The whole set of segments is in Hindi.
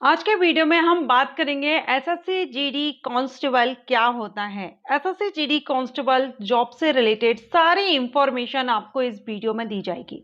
आज के वीडियो में हम बात करेंगे एसएससी जीडी कांस्टेबल क्या होता है। एसएससी जीडी कांस्टेबल जॉब से रिलेटेड सारी इंफॉर्मेशन आपको इस वीडियो में दी जाएगी।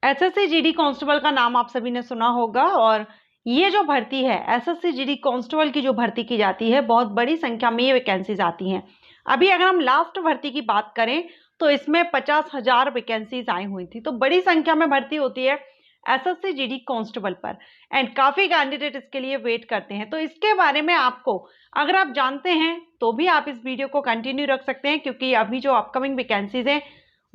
एसएससी जीडी कांस्टेबल का नाम आप सभी ने सुना होगा और ये जो भर्ती है एसएससी जीडी कांस्टेबल की जो भर्ती की जाती है बहुत बड़ी संख्या में ये वैकेंसीज आती हैं। अभी अगर हम लास्ट भर्ती की बात करें तो इसमें 50,000 वैकेंसीज आई हुई थी, तो बड़ी संख्या में भर्ती होती है एसएससी जीडी कांस्टेबल पर एंड काफी कैंडिडेट इसके लिए वेट करते हैं। तो इसके बारे में आपको अगर आप जानते हैं तो भी आप इस वीडियो को कंटिन्यू रख सकते हैं, क्योंकि अभी जो अपकमिंग वैकेंसीज हैं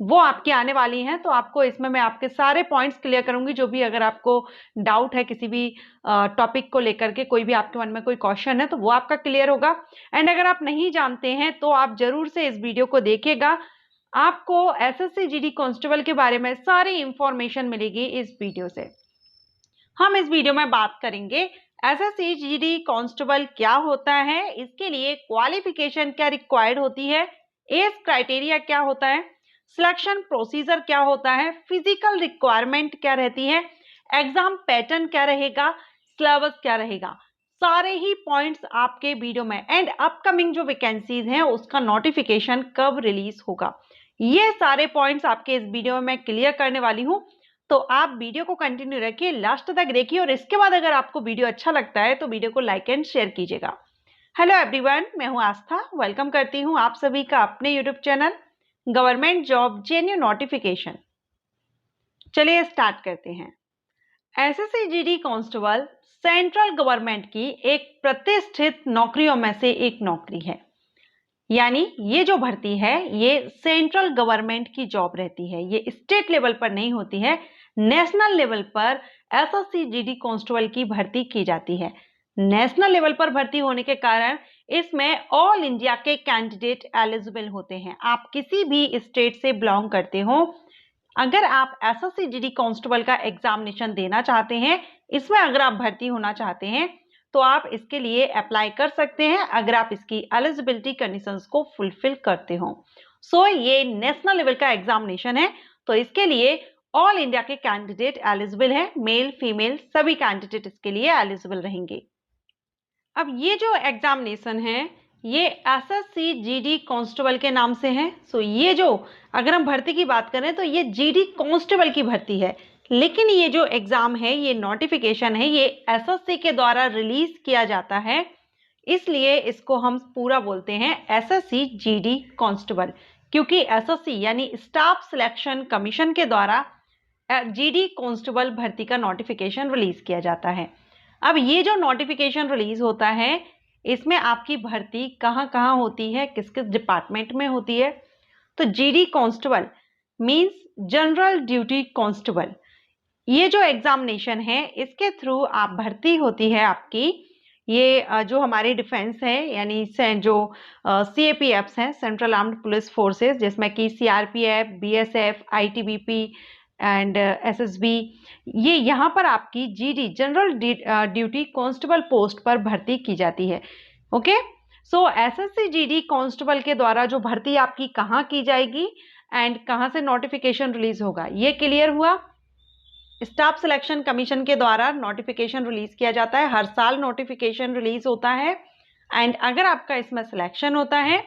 वो आपकी आने वाली हैं। तो आपको इसमें मैं आपके सारे पॉइंट्स क्लियर करूंगी, जो भी अगर आपको डाउट है किसी भी टॉपिक को लेकर के, कोई भी आपके मन में कोई क्वेश्चन है तो वो आपका क्लियर होगा। एंड अगर आप नहीं जानते हैं तो आप जरूर से इस वीडियो को देखिएगा, आपको एसएससी जीडी कांस्टेबल के बारे में सारी इंफॉर्मेशन मिलेगी इस वीडियो से। हम इस वीडियो में बात करेंगे एसएससी जीडी कांस्टेबल क्या होता है, इसके लिए क्वालिफिकेशन क्या रिक्वायर्ड होती है, एज क्राइटेरिया क्या होता है, सिलेक्शन प्रोसीजर क्या होता है, फिजिकल रिक्वायरमेंट क्या रहती है, एग्जाम पैटर्न क्या रहेगा, सिलेबस क्या रहेगा, सारे ही पॉइंट्स आपके वीडियो में। एंड अपकमिंग जो वैकेंसीज हैं उसका नोटिफिकेशन कब रिलीज होगा, ये सारे पॉइंट्स आपके इस वीडियो में मैं क्लियर करने वाली हूं। तो आप वीडियो को कंटिन्यू रखिए, लास्ट तक देखिए और इसके बाद अगर आपको वीडियो अच्छा लगता है तो वीडियो को लाइक एंड शेयर कीजिएगा। हेलो एवरीवन, मैं हूं आस्था, वेलकम करती हूं आप सभी का अपने YouTube channel government job genuine notification. चलिए स्टार्ट करते हैं। SSC GD constable central government की एक प्रतिष्ठित नौकरियों में से एक नौकरी है, यानी ये जो भर्ती है ये सेंट्रल गवर्नमेंट की जॉब रहती है, ये स्टेट लेवल पर नहीं होती है, नेशनल लेवल पर एसएससी जीडी कांस्टेबल की भर्ती की जाती है। नेशनल लेवल पर भर्ती होने के कारण इसमें ऑल इंडिया के कैंडिडेट एलिजिबल होते हैं। आप किसी भी स्टेट से बिलोंग करते हो, अगर आप एसएससी जीडी कांस्टेबल का एग्जामिनेशन देना चाहते हैं, इसमें अगर आप भर्ती होना चाहते हैं तो आप इसके लिए अप्लाई कर सकते हैं, अगर आप इसकी एलिजिबिलिटी कंडीशंस को फुलफिल करते हो। सो ये नेशनल लेवल का एग्जामिनेशन है, तो इसके लिए ऑल इंडिया के कैंडिडेट एलिजिबल हैं, मेल फीमेल सभी कैंडिडेट इसके लिए एलिजिबल रहेंगे। अब ये जो एग्जामिनेशन है ये एसएससी जीडी कांस्टेबल के नाम से है। सो ये जो अगर हम भर्ती की बात करें तो ये जीडी कांस्टेबल की भर्ती है, लेकिन ये जो एग्जाम है, ये नोटिफिकेशन है, ये एसएससी के द्वारा रिलीज किया जाता है, इसलिए इसको हम पूरा बोलते हैं एसएससी जीडी कांस्टेबल, क्योंकि एसएससी यानी स्टाफ सिलेक्शन कमीशन के द्वारा जीडी कांस्टेबल भर्ती का नोटिफिकेशन रिलीज किया जाता है। अब ये जो नोटिफिकेशन रिलीज होता है इसमें आपकी भर्ती कहाँ कहाँ होती है, किस किस डिपार्टमेंट में होती है। तो GD constable means general duty constable. ये जो एग्जामिनेशन है इसके थ्रू आप भर्ती होती है आपकी, ये जो हमारी डिफेंस है यानी जो सीएपीएफ्स हैं, सेंट्रल आर्म्ड पुलिस फोर्सेस, जिसमें कि CRPF, BSF, ITBP and SSB, ये यहाँ पर आपकी GD general duty constable post पर भर्ती की जाती है। ओके, सो एसएससी जीडी कांस्टेबल के द्वारा जो भर्ती आपकी कहाँ की जाएगी एंड कहाँ से नोटिफिकेशन रिलीज होगा, ये क्लियर हुआ। स्टाफ सिलेक्शन कमीशन के द्वारा नोटिफिकेशन रिलीज किया जाता है, हर साल नोटिफिकेशन रिलीज होता है। एंड अगर आपका इसमें सिलेक्शन होता है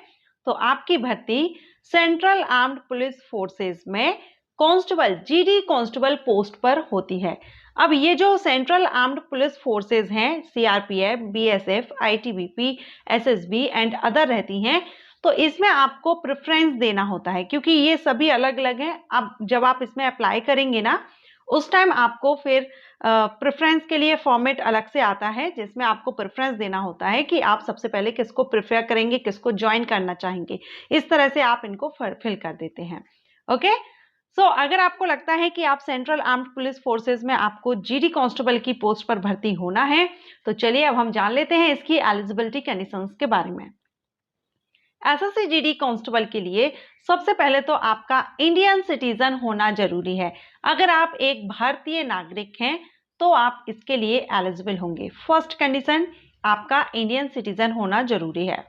तो आपकी भर्ती सेंट्रल आर्म्ड पुलिस फोर्सेस में कांस्टेबल जीडी कांस्टेबल पोस्ट पर होती है। अब ये जो सेंट्रल आर्म्ड पुलिस फोर्सेस हैं, CRPF, BSF, ITBP, SSB and other रहती हैं, तो इसमें आपको प्रेफरेंस देना होता है, क्योंकि ये सभी अलग अलग हैं। अब जब आप इसमें अप्लाई करेंगे ना, उस टाइम आपको फिर प्रेफरेंस के लिए फॉर्मेट अलग से आता है, जिसमें आपको प्रेफरेंस देना होता है कि आप सबसे पहले किसको प्रेफर करेंगे, किसको ज्वाइन करना चाहेंगे। इस तरह से आप इनको फिल कर देते हैं। ओके, सो अगर आपको लगता है कि आप सेंट्रल आर्म्ड पुलिस फोर्सेस में आपको जीडी कांस्टेबल की पोस्ट पर भर्ती होना है, तो चलिए अब हम जान लेते हैं इसकी एलिजिबिलिटी कंडीशंस के बारे में। एसएससी जीडी कांस्टेबल के लिए सबसे पहले तो आपका इंडियन सिटीजन होना जरूरी है। अगर आप एक भारतीय नागरिक हैं तो आप इसके लिए एलिजिबल होंगे। फर्स्ट कंडीशन, आपका इंडियन सिटीजन होना जरूरी है।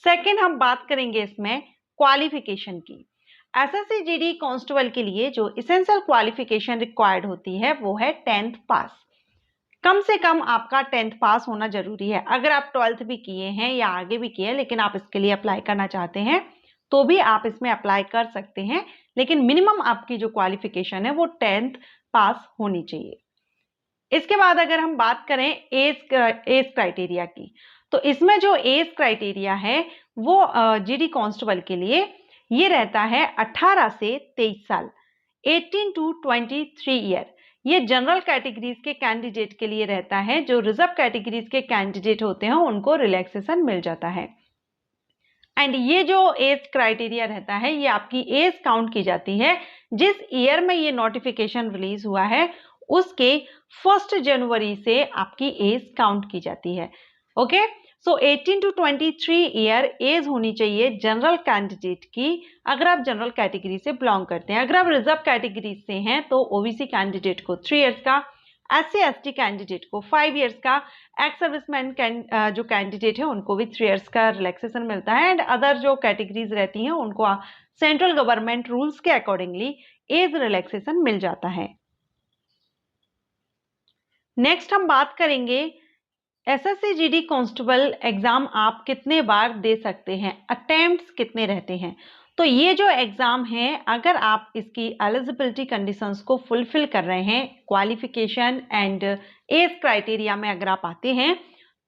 सेकंड, हम बात करेंगे इसमें क्वालिफिकेशन की। एसएससी जीडी कांस्टेबल के लिए जो इसेंशियल क्वालिफिकेशन रिक्वायर्ड होती है वो है 10th पास। कम से कम आपका 10th पास होना जरूरी है। अगर आप 12th भी किए हैं या आगे भी किए लेकिन आप इसके लिए अप्लाई करना चाहते हैं तो भी आप इसमें अप्लाई कर सकते हैं, लेकिन मिनिमम आपकी जो क्वालिफिकेशन है वो 10th पास होनी चाहिए। इसके बाद अगर हम बात करें एज क्राइटेरिया की, तो इसमें जो एज क्राइटेरिया है वो जीडी कांस्टेबल के लिए ये रहता है 18 से 23 साल, 18 टू 23 ईयर। ये जनरल कैटेगरीज के कैंडिडेट के लिए रहता है। जो रिजर्व कैटेगरीज के कैंडिडेट होते हैं उनको रिलैक्सेशन मिल जाता है। एंड ये जो एज क्राइटेरिया रहता है ये आपकी एज काउंट की जाती है जिस ईयर में ये नोटिफिकेशन रिलीज हुआ है उसके 1 जनवरी से आपकी एज काउंट की जाती है। Okay, so 18 to 23 year age होनी चाहिए जनरल कैंडिडेट की, अगर आप जनरल कैटेगरी से बिलोंग करते हैं। अगर आप रिजर्व कैटेगरी से हैं तो ओबीसी कैंडिडेट को 3 इयर्स का, SC/ST कैंडिडेट को 5 इयर्स का, एक्स सर्विसमैन जो कैंडिडेट है उनको भी 3 इयर्स का रिलैक्सेशन मिलता है। एंड अदर जो कैटेगरीज रहती हैं उनको सेंट्रल गवर्नमेंट रूल्स के अकॉर्डिंगली एज रिलैक्सेशन मिल जाता है। नेक्स्ट हम बात करेंगे एसएससी जीडी कांस्टेबल एग्जाम आप कितने बार दे सकते हैं, अटेम्प्ट्स कितने रहते हैं। तो ये जो एग्जाम है अगर आप इसकी एलिजिबिलिटी कंडीशंस को फुलफिल कर रहे हैं, क्वालिफिकेशन एंड एज क्राइटेरिया में अगर आप आते हैं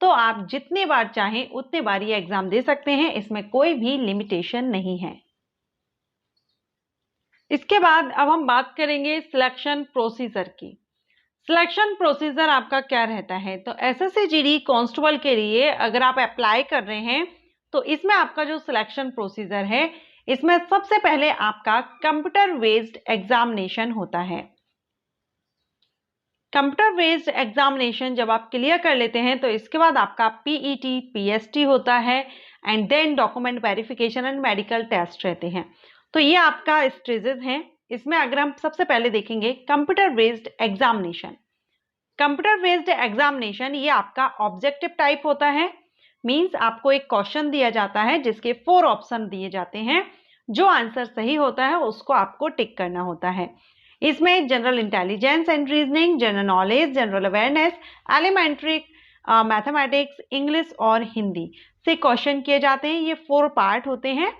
तो आप जितने बार चाहें उतने बार ये एग्जाम दे सकते हैं, इसमें कोई भी लिमिटेशन नहीं है। इसके बाद अब हम बात करेंगे सिलेक्शन प्रोसीजर की। सिलेक्शन प्रोसीजर आपका क्या रहता है, तो एसएससी जीडी कांस्टेबल के लिए अगर आप अप्लाई कर रहे हैं तो इसमें आपका जो सिलेक्शन प्रोसीजर है इसमें सबसे पहले आपका कंप्यूटर बेस्ड एग्जामिनेशन होता है। कंप्यूटर बेस्ड एग्जामिनेशन जब आप क्लियर कर लेते हैं तो इसके बाद आपका पीईटी पीएसटी होता है and then document verification and medical test रहते हैं। तो ये आपका स्टेजेस हैं। इसमें अगर हम सबसे पहले देखेंगे computer based examination. Computer based examination ये आपका ऑब्जेक्टिव टाइप होता है, मींस आपको एक क्वेश्चन दिया जाता है जिसके 4 ऑप्शन दिए जाते हैं, जो आंसर सही होता है उसको आपको टिक करना होता है। इसमें general intelligence and reasoning, general knowledge, general awareness, elementary mathematics, English और हिंदी से क्वेश्चन किए जाते हैं। ये 4 पार्ट होते हैं।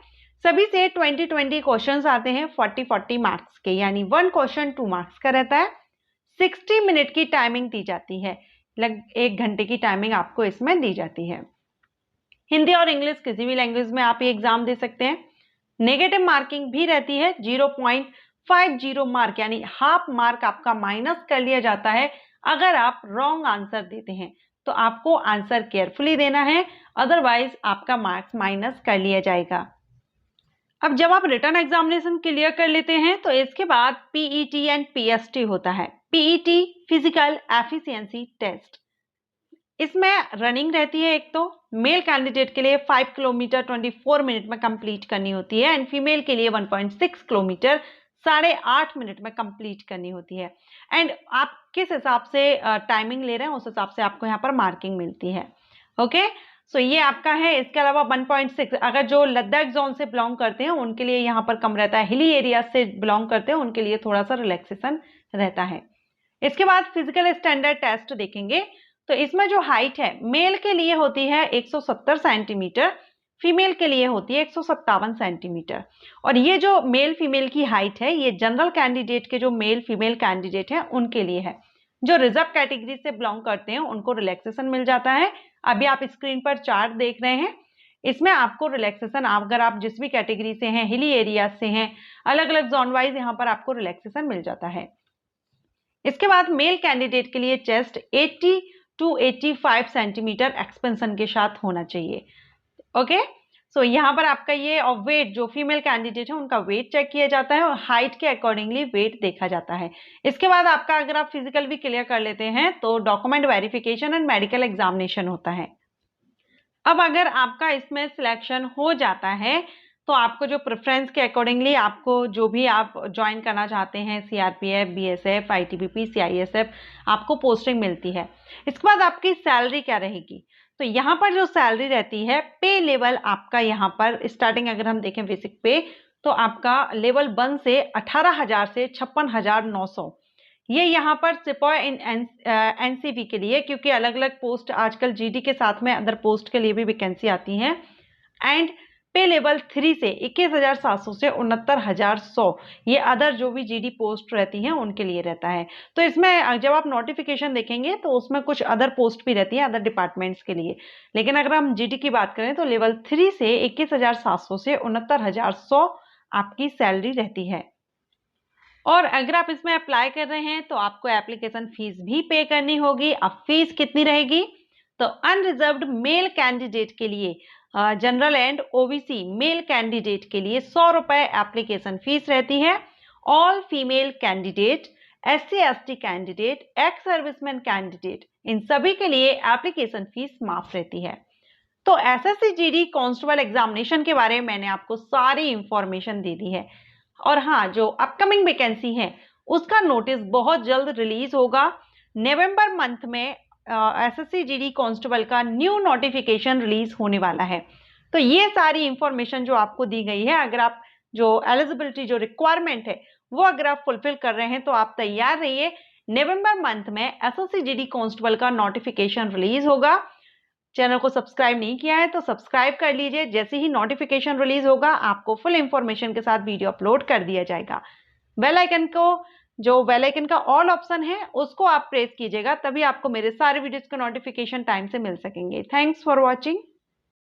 सभी से 20-20 क्वेश्चंस आते हैं 40-40 मार्क्स के, यानी 1 क्वेश्चन 2 मार्क्स का रहता है। 60 मिनट की टाइमिंग दी जाती है, लगभग 1 घंटे की टाइमिंग आपको इसमें दी जाती है। हिंदी और इंग्लिश किसी भी लैंग्वेज में आप ये एग्जाम दे सकते हैं। नेगेटिव मार्किंग भी रहती है, 0.50 मार्क यानी हाफ मार्क आपका माइनस कर लिया जाता है अगर आप रॉन्ग आंसर देते हैं। तो आपको आंसर केयरफुली देना है, अदरवाइज आपका मार्क्स माइनस कर लिया जाएगा। अब जब आप रिटन एग्जामिनेशन क्लियर कर लेते हैं तो इसके बाद पीईटी एंड पीएसटी होता है। पीईटी फिजिकल एफिशिएंसी टेस्ट, इसमें रनिंग रहती है। एक तो मेल कैंडिडेट के लिए 5 किलोमीटर 24 मिनट में कंप्लीट करनी होती है एंड फीमेल के लिए 1.6 किलोमीटर 8.5 मिनट में कंप्लीट करनी होती है। एंड आप किस हिसाब से टाइमिंग ले रहे हैं उस हिसाब से आपको यहाँ पर मार्किंग मिलती है। ओके, सो ये आपका है। इसके अलावा 1.6 अगर जो लद्दाख जोन से बिलोंग करते हैं उनके लिए यहाँ पर कम रहता है, हिली एरिया से बिलोंग करते हैं उनके लिए थोड़ा सा रिलैक्सेशन रहता है। इसके बाद फिजिकल स्टैंडर्ड टेस्ट देखेंगे। तो इसमें जो हाइट है मेल के लिए होती है 170 सेंटीमीटर, फीमेल के लिए होती है 157 सेंटीमीटर। और ये जो मेल फीमेल की हाइट है ये जनरल कैंडिडेट के जो मेल फीमेल कैंडिडेट हैं उनके लिए है। जो रिजर्व कैटेगरी से बिलोंग करते हैं उनको रिलैक्सेशन मिल जाता है। अभी आप स्क्रीन पर चार्ट देख रहे हैं, इसमें आपको रिलैक्सेशन अगर आप जिस भी कैटेगरी से हैं, हिली एरिया से हैं, अलग अलग जोन वाइज यहाँ पर आपको रिलैक्सेशन मिल जाता है। इसके बाद मेल कैंडिडेट के लिए चेस्ट 80 टू 85 सेंटीमीटर एक्सपेंशन के साथ होना चाहिए। ओके, सो यहाँ पर आपका ये और वेट जो फीमेल कैंडिडेट है उनका वेट चेक किया जाता है और हाइट के अकॉर्डिंगली वेट देखा जाता है। इसके बाद आपका अगर आप फिजिकल भी क्लियर कर लेते हैं तो document verification and medical examination होता है। अब अगर आपका इसमें सिलेक्शन हो जाता है तो आपको जो प्रेफरेंस के अकॉर्डिंगली आपको जो भी आप ज्वाइन करना चाहते हैं, सीआरपीएफ, बीएसएफ, आईटीबीपी, सीआईएसएफ, आपको पोस्टिंग मिलती है। इसके बाद आपकी सैलरी क्या रहेगी, तो यहाँ पर जो सैलरी रहती है पे लेवल आपका यहाँ पर स्टार्टिंग अगर हम देखें बेसिक पे तो आपका लेवल 1 से 18,000 से 56,900 ये यहाँ पर सिपॉय इन एनसीबी के लिए, क्योंकि अलग अलग पोस्ट आजकल जीडी के साथ में अदर पोस्ट के लिए भी वैकेंसी आती हैं। एंड पे लेवल 3 से 21,700 से 69,100 ये अदर जो भी जीडी पोस्ट रहती हैं उनके लिए रहता है। तो इसमें जब आप नोटिफिकेशन देखेंगे तो उसमें कुछ अदर पोस्ट भी रहती हैं अदर डिपार्टमेंट्स के लिए, लेकिन अगर हम जीडी की बात करें तो लेवल 3 से 21,700 से 69,100 आपकी सैलरी रहती है। और अगर आप इसमें अप्लाई कर रहे हैं तो आपको एप्लीकेशन फीस भी पे करनी होगी। अब फीस कितनी रहेगी? तो अनरिजर्व्ड मेल कैंडिडेट के लिए, general and OBC male candidate के लिए 100 रुपए एप्लीकेशन फीस रहती है। All female candidate, SC ST candidate, ex serviceman candidate, इन सभी के लिए एप्लीकेशन फीस माफ रहती है। तो एसएससी जीडी कांस्टेबल एग्जामिनेशन के बारे में मैंने आपको सारी इंफॉर्मेशन दे दी है। और हाँ, जो अपकमिंग वैकेंसी है उसका नोटिस बहुत जल्द रिलीज होगा। नवंबर मंथ में एसएससी जीडी कांस्टेबल का न्यू नोटिफिकेशन रिलीज होने वाला है। तो ये सारी इंफॉर्मेशन जो आपको दी गई है, अगर आप जो एलिजिबिलिटी जो रिक्वायरमेंट है वो अगर आप फुलफिल कर रहे हैं तो आप तैयार रहिए। नवंबर मंथ में एसएससी जीडी कांस्टेबल का नोटिफिकेशन रिलीज होगा। चैनल को सब्सक्राइब नहीं किया है तो सब्सक्राइब कर लीजिए। जैसे ही नोटिफिकेशन रिलीज होगा आपको फुल इंफॉर्मेशन के साथ वीडियो अपलोड कर दिया जाएगा। बेल आइकन को, जो बेल आइकन का ऑल ऑप्शन है उसको आप प्रेस कीजिएगा, तभी आपको मेरे सारे वीडियोस के नोटिफिकेशन टाइम से मिल सकेंगे। Thanks for watching.